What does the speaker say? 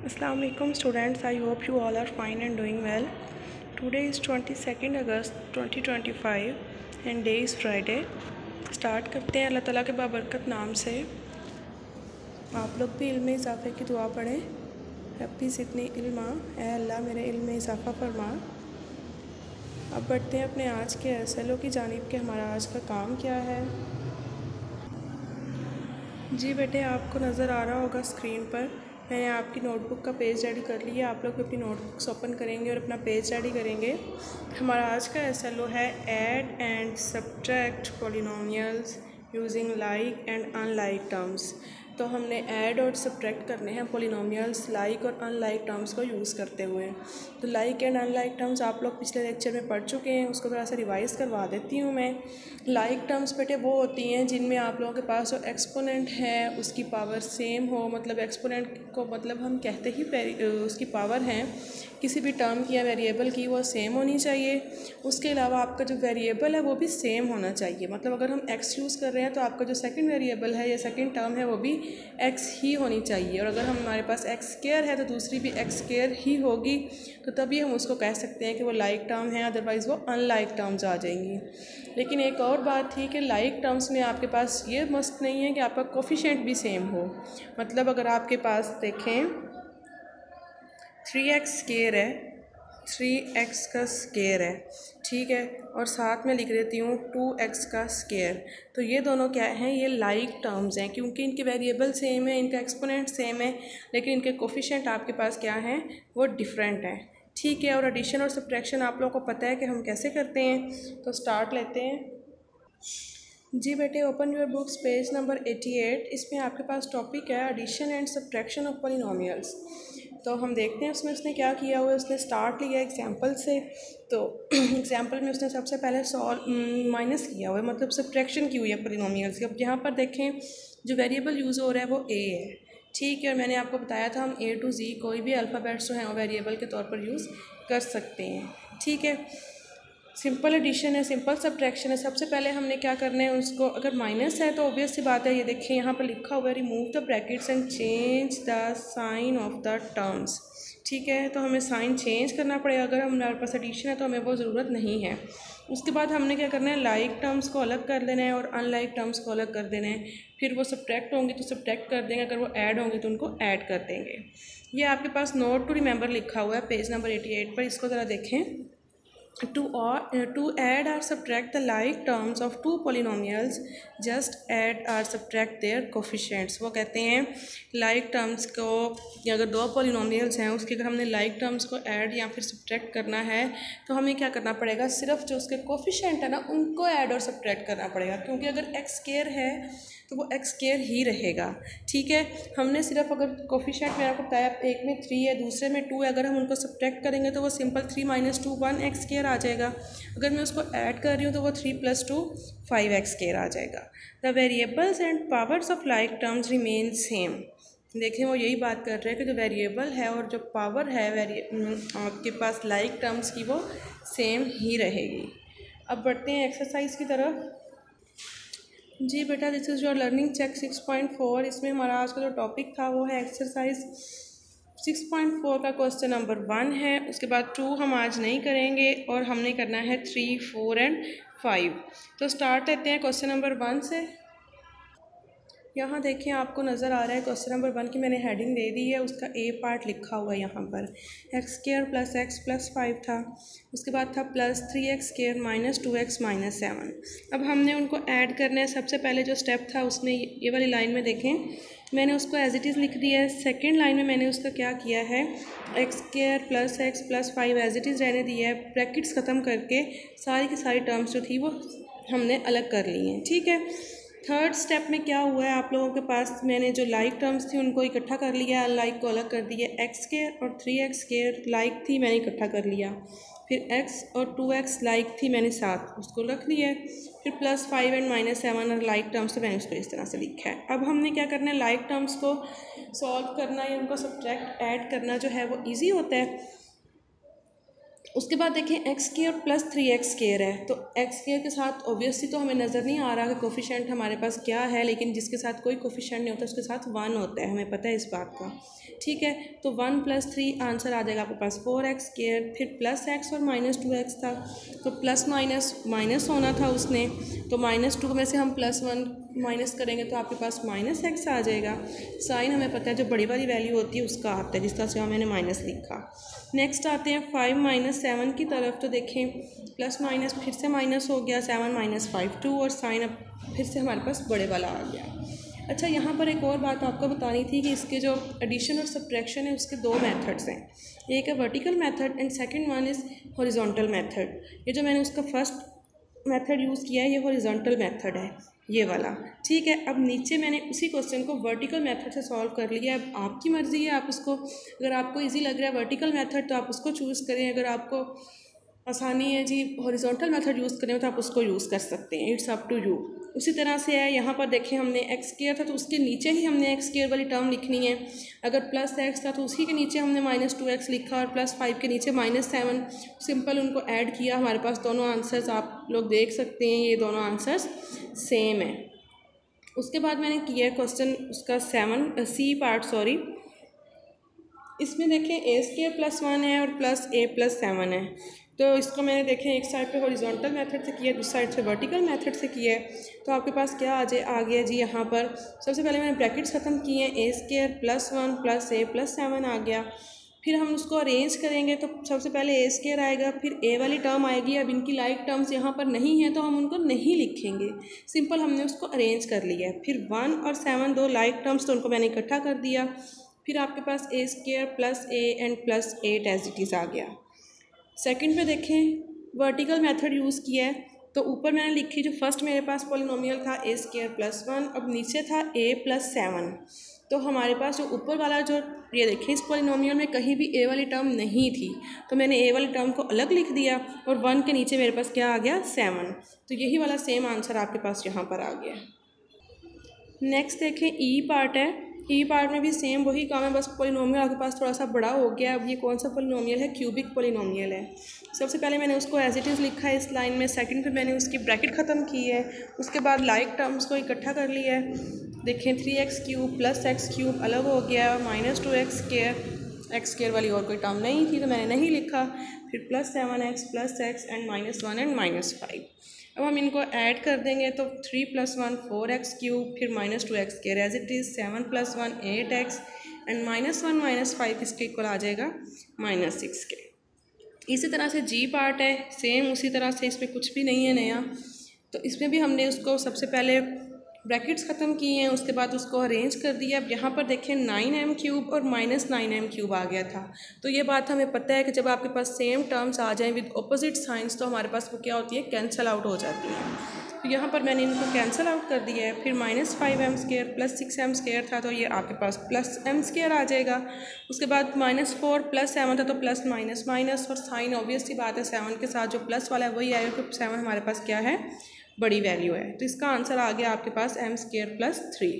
Assalamu alaikum students, I hope you all are fine and doing well. Today is 22nd August 2025 and day is Friday. Start करते हैं अल्लाह ताला के बाबरकत नाम से। आप लोग भी इल्म में इजाफ़े की दुआ पढ़ें। रब्बी ज़िदनी इल्मा, ऐ अल्लाह मेरे इल्म में इजाफ़ा फरमा। अब बढ़ते हैं अपने आज के SLO की जानिब के हमारा आज का काम क्या है। जी बेटे, आपको नज़र आ रहा होगा स्क्रीन पर मैंने आपकी नोटबुक का पेज रेडी कर लिया। आप लोग अपनी नोटबुक्स ओपन करेंगे और अपना पेज रेडी करेंगे। हमारा आज का SLO है add and subtract polynomials using like and unlike terms. तो हमने ऐड और सब्ट्रैक्ट करने हैं पॉलिनोमियल्स लाइक और अनलाइक टर्म्स को यूज़ करते हुए। तो लाइक एंड अनलाइक टर्म्स आप लोग पिछले लेक्चर में पढ़ चुके हैं, उसको थोड़ा सा रिवाइज़ करवा देती हूँ मैं। लाइक टर्म्स बेटे वो होती हैं जिनमें आप लोगों के पास जो एक्सपोनेंट है उसकी पावर सेम हो। मतलब एक्सपोनेंट को मतलब हम कहते ही उसकी पावर है किसी भी टर्म की या वेरिएबल की, वो सेम होनी चाहिए। उसके अलावा आपका जो वेरिएबल है वो भी सेम होना चाहिए। मतलब अगर हम एक्स यूज़ कर रहे हैं तो आपका जो सेकंड वेरिएबल है या सेकंड टर्म है वो भी एक्स ही होनी चाहिए। और अगर हमारे पास एक्स स्क्वायर है तो दूसरी भी एक्स स्क्वायर ही होगी, तो तभी हम उसको कह सकते हैं कि वो लाइक टर्म है, अदरवाइज़ वो अनलाइक टर्म्स आ जाएंगी। लेकिन एक और बात थी कि लाइक टर्म्स में आपके पास ये मस्ट नहीं है कि आपका कोफिशिएंट भी सेम हो। मतलब अगर आपके पास देखें 3x स्क्वायर है, 3x का स्क्वायर है, ठीक है, और साथ में लिख देती हूँ 2x का स्क्वायर। तो ये दोनों क्या हैं, ये लाइक टर्म्स हैं क्योंकि इनके वेरिएबल सेम है, इनका एक्सपोनेंट सेम है, लेकिन इनके कोफिशिएंट आपके पास क्या हैं, वो डिफरेंट हैं। ठीक है। और एडिशन और सब्ट्रैक्शन आप लोगों को पता है कि हम कैसे करते हैं। तो स्टार्ट लेते हैं। जी बेटे, open your books page number 88। इसमें आपके पास टॉपिक है addition and subtraction of polynomials. तो हम देखते हैं उसमें उसने क्या किया हुआ है। उसने स्टार्ट लिया एग्जांपल से। तो एग्जांपल में उसने सबसे पहले माइनस किया हुआ है, मतलब सब्ट्रैक्शन की हुई है पॉलिनोमियल्स की। अब यहाँ पर देखें जो वेरिएबल यूज़ हो रहा है वो a है, ठीक है। और मैंने आपको बताया था हम A to Z कोई भी अल्फ़ाबेट्स जो हैं वो वेरिएबल के तौर पर यूज़ कर सकते हैं, ठीक है। सिंपल एडिशन है, सिंपल सब्ट्रैक्शन है। सबसे पहले हमने क्या करना है, उसको अगर माइनस है तो ऑब्वियस सी बात है, ये देखिए यहाँ पर लिखा हुआ है remove the brackets and change the sign of the terms, ठीक है। तो हमें साइन चेंज करना पड़ेगा। अगर हमारे पास एडिशन है तो हमें वो ज़रूरत नहीं है। उसके बाद हमने क्या करना है, लाइक टर्म्स को अलग कर देना है और अनलाइक टर्म्स को अलग कर देना है। फिर वो सब्ट्रैक्ट होंगे तो सब्ट्रैक्ट कर देंगे, अगर वो ऐड होंगे तो उनको ऐड कर देंगे। ये आपके पास नोट टू रिमेंबर लिखा हुआ है पेज नंबर 88 पर, इसको ज़रा देखें। To add or subtract the like terms of two polynomials, just add or subtract their coefficients। वो कहते हैं like terms को, या अगर दो polynomials हैं उसके अगर हमने like terms को add या फिर subtract करना है तो हमें क्या करना पड़ेगा, सिर्फ जो उसके coefficient है ना उनको add और subtract करना पड़ेगा। क्योंकि अगर x स्क्वायर है तो वो एक्स स्क्वायर ही रहेगा, ठीक है। हमने सिर्फ अगर कोफिशिएंट मैंने आपको बताया एक में 3 है दूसरे में 2 है, अगर हम उनको सब्ट्रैक्ट करेंगे तो वो सिंपल 3 - 2 1 एक्स स्क्वायर आ जाएगा। अगर मैं उसको ऐड कर रही हूँ तो वो 3 + 2 5 एक्स स्क्वायर आ जाएगा। The variables and powers of like terms remain same. देखें वो यही बात कर रहे हैं कि जो वेरिएबल है और जो पावर है आपके पास लाइक टर्म्स की वो सेम ही रहेगी। अब बढ़ते हैं एक्सरसाइज की तरफ। जी बेटा, this is your learning check 6.4। इसमें हमारा आज का जो टॉपिक था वो है एक्सरसाइज 6.4 का क्वेश्चन नंबर 1 है। उसके बाद 2 हम आज नहीं करेंगे और हमने करना है 3, 4 एंड 5। तो स्टार्ट लेते हैं क्वेश्चन नंबर 1 से। यहाँ देखिए आपको नज़र आ रहा है क्वेश्चन नंबर 1 की मैंने हेडिंग दे दी है, उसका ए पार्ट लिखा हुआ है यहाँ पर। X square plus x plus 5 था, उसके बाद था plus 3x square minus 2x minus 7। अब हमने उनको ऐड करना है। सबसे पहले जो स्टेप था उसमें ये वाली लाइन में देखें मैंने उसको एज इट इज़ लिख दिया है। सेकेंड लाइन में मैंने उसका क्या किया है, x square plus x plus 5 as it is रहने दिया है। ब्रैकेट्स ख़त्म करके सारी की सारी टर्म्स जो थी वो हमने अलग कर ली हैं, ठीक है। थर्ड स्टेप में क्या हुआ है, आप लोगों के पास मैंने जो लाइक टर्म्स थी उनको इकट्ठा कर लिया, अनलाइक को अलग कर दिया। एक्स स्क्वायर और 3x स्क्वायर लाइक थी, मैंने इकट्ठा कर लिया। फिर x और 2x लाइक थी, मैंने साथ उसको रख लिया। फिर प्लस 5 एंड माइनस 7 और लाइक टर्म्स तो मैंने उसको इस तरह से लिखा है। अब हमने क्या करना है, लाइक टर्म्स को सॉल्व करना या उनको सब्ट्रैक्ट ऐड करना जो है वो ईजी होता है। उसके बाद देखें x square plus 3x square है, तो एक्स स्क्वायर के साथ ऑब्वियसली तो हमें नज़र नहीं आ रहा कि कोफिशिएंट हमारे पास क्या है, लेकिन जिसके साथ कोई कोफिशिएंट नहीं होता उसके साथ 1 होता है, हमें पता है इस बात का। ठीक है, तो 1 + 3 आंसर आ जाएगा आपके पास 4x स्क्वायर, फिर प्लस एक्स और -2x था, तो प्लस माइनस माइनस होना था उसने, तो -2 में से हम +1 माइनस करेंगे तो आपके पास -x आ जाएगा। साइन हमें पता है जो बड़ी वाली वैल्यू होती है उसका आता है, जिस तरह से मैंने माइनस लिखा। नेक्स्ट आते हैं 5 - 7 की तरफ, तो देखें प्लस माइनस फिर से माइनस हो गया, 7 - 5 2, और साइन अब फिर से हमारे पास बड़े वाला आ गया। अच्छा, यहाँ पर एक और बात आपको बतानी थी कि इसके जो एडिशन और सब्ट्रैक्शन है उसके 2 मेथड्स हैं, एक है vertical method and second one is horizontal method. ये जो मैंने उसका फर्स्ट मेथड यूज़ किया है ये हॉरिजॉन्टल मेथड है, ये वाला। ठीक है, अब नीचे मैंने उसी क्वेश्चन को वर्टिकल मेथड से सॉल्व कर लिया। अब आपकी मर्ज़ी है, आप उसको, अगर आपको इजी लग रहा है वर्टिकल मेथड तो आप उसको चूज़ करें, अगर आपको आसानी है जी हॉरिजॉन्टल मेथड यूज़ करें तो आप उसको यूज़ कर सकते हैं, इट्स अप टू यू। उसी तरह से है यहाँ पर देखें, हमने एक्स स्क्वायर था तो उसके नीचे ही हमने एक्स स्क्वायर वाली टर्म लिखनी है, अगर प्लस एक्स था तो उसी के नीचे हमने -2x लिखा, और +5 के नीचे -7, सिंपल उनको ऐड किया, हमारे पास दोनों आंसर्स आप लोग देख सकते हैं, ये दोनों आंसर्स सेम है। उसके बाद मैंने किया है क्वेश्चन उसका सी पार्ट, इसमें देखें a² + 1 है और +a + 7 है, तो इसको मैंने देखें एक साइड पे हॉरिजॉन्टल मेथड से किया, दूसरी साइड से वर्टिकल मेथड से किया है। तो आपके पास क्या आ गया जी, यहाँ पर सबसे पहले मैंने ब्रैकेट्स ख़त्म किए हैं, a² + 1 + a + 7 आ गया। फिर हम उसको अरेंज करेंगे तो सबसे पहले a² आएगा, फिर a वाली टर्म आएगी। अब इनकी लाइक टर्म्स यहाँ पर नहीं है तो हम उनको नहीं लिखेंगे, सिंपल हमने उसको अरेंज कर लिया है। फिर 1 और 7 दो लाइक टर्म्स, तो उनको मैंने इकट्ठा कर दिया। फिर आपके पास a² + a and +8 as it is आ गया। सेकंड पे देखें वर्टिकल मेथड यूज़ किया है, तो ऊपर मैंने लिखी जो फर्स्ट मेरे पास पॉलिनोमियल था a² + 1, अब नीचे था a + 7, तो हमारे पास जो ऊपर वाला जो ये देखिए इस पॉलिनोमियल में कहीं भी a वाली टर्म नहीं थी, तो मैंने a वाली टर्म को अलग लिख दिया, और 1 के नीचे मेरे पास क्या आ गया 7, तो यही वाला सेम आंसर आपके पास यहाँ पर आ गया। नेक्स्ट देखें ई पार्ट है, ई पार्ट में भी सेम वही काम है, बस पॉलिनोमियल आपके पास थोड़ा सा बड़ा हो गया। अब ये कौन सा पॉलिनोमियल है, क्यूबिक पॉलिनोमियल है। सबसे पहले मैंने उसको एज इट इज़ लिखा है इस लाइन में, सेकंड पे मैंने उसकी ब्रैकेट ख़त्म की है, उसके बाद लाइक टर्म्स को इकट्ठा कर लिया है। देखें 3x³ + x³ अलग हो गया, -2x², x² वाली और कोई टर्म नहीं थी तो मैंने नहीं लिखा, फिर +7x + x एंड -1 एंड -5। अब हम इनको ऐड कर देंगे तो 3 + 1 4x³, फिर -2x² as it is, 7 + 1 8x and -1 - 5 इसके इक्वल आ जाएगा -6 के। इसी तरह से जी पार्ट है, सेम उसी तरह से, इसमें कुछ भी नहीं है नया। तो इसमें भी हमने उसको सबसे पहले ब्रैकेट्स ख़त्म किए हैं, उसके बाद उसको अरेंज कर दिया। अब यहाँ पर देखें 9m³ और -9m³ आ गया था, तो ये बात हमें पता है कि जब आपके पास सेम टर्म्स आ जाएं विद ऑपोजिट साइंस तो हमारे पास वो क्या होती है, कैंसिल आउट हो जाती है। तो यहाँ पर मैंने इनको कैंसिल आउट कर दिया है। फिर -5m² + 6m² था तो ये आपके पास +m² आ जाएगा। उसके बाद -4 + 7 था तो प्लस माइनस माइनस, और साइन ऑब्वियस सी बात है 7 के साथ जो प्लस वाला है वही आएगा, क्योंकि 7 हमारे पास क्या है, बड़ी वैल्यू है। तो इसका आंसर आ गया आपके पास m² + 3।